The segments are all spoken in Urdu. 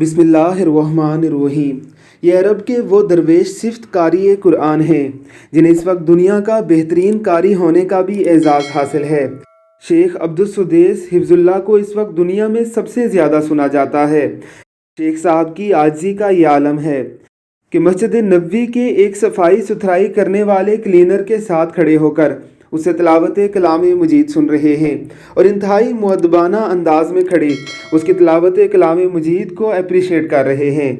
بسم اللہ الرحمن الرحیم۔ یہ عرب کے وہ درویش صفت قاری قرآن ہیں جنہیں اس وقت دنیا کا بہترین قاری ہونے کا بھی اعزاز حاصل ہے۔ شیخ عبدالسدیس حفظ اللہ کو اس وقت دنیا میں سب سے زیادہ سنا جاتا ہے۔ شیخ صاحب کی عاجزی کا یہ عالم ہے کہ مسجد نبوی کے ایک صفائی ستھرائی کرنے والے کلینر کے ساتھ کھڑے ہو کر اسے تلاوت کلام مجید سن رہے ہیں اور انتہائی مؤدبانہ انداز میں کھڑے اس کی تلاوت کلام مجید کو اپریشیٹ کر رہے ہیں۔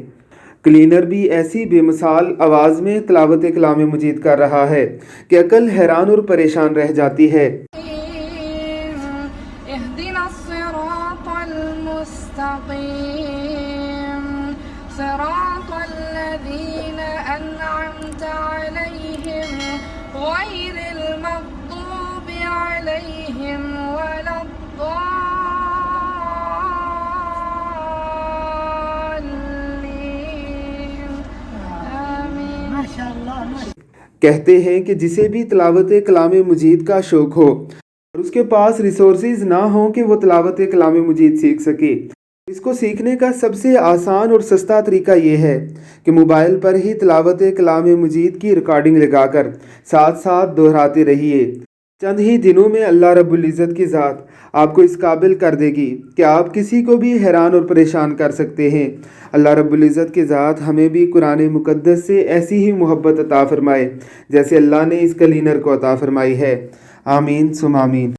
کلینر بھی ایسی بے مثال آواز میں تلاوت کلام مجید کر رہا ہے کہ عقل حیران اور پریشان رہ جاتی ہے۔ اهدنا الصراط المستقيم صراط الذين أنعمت عليهم غير المغضوب عليهم ولا الضالين آمين۔ کہتے ہیں کہ جسے بھی تلاوت کلام مجید کا شوق ہو اور اس کے پاس ریسورسز نہ ہوں کہ وہ تلاوت کلام مجید سیکھ سکے، اس کو سیکھنے کا سب سے آسان اور سستا طریقہ یہ ہے کہ موبائل پر ہی تلاوت کلام مجید کی ریکارڈنگ لگا کر ساتھ ساتھ دہراتے رہیے۔ چند ہی دنوں میں اللہ رب العزت کی ذات آپ کو اس قابل کر دے گی کہ آپ کسی کو بھی حیران اور پریشان کر سکتے ہیں۔ اللہ رب العزت کی ذات ہمیں بھی قرآن مقدس سے ایسی ہی محبت عطا فرمائے جیسے اللہ نے اس کلینر کو عطا فرمائی ہے۔ آمین ثم آمین۔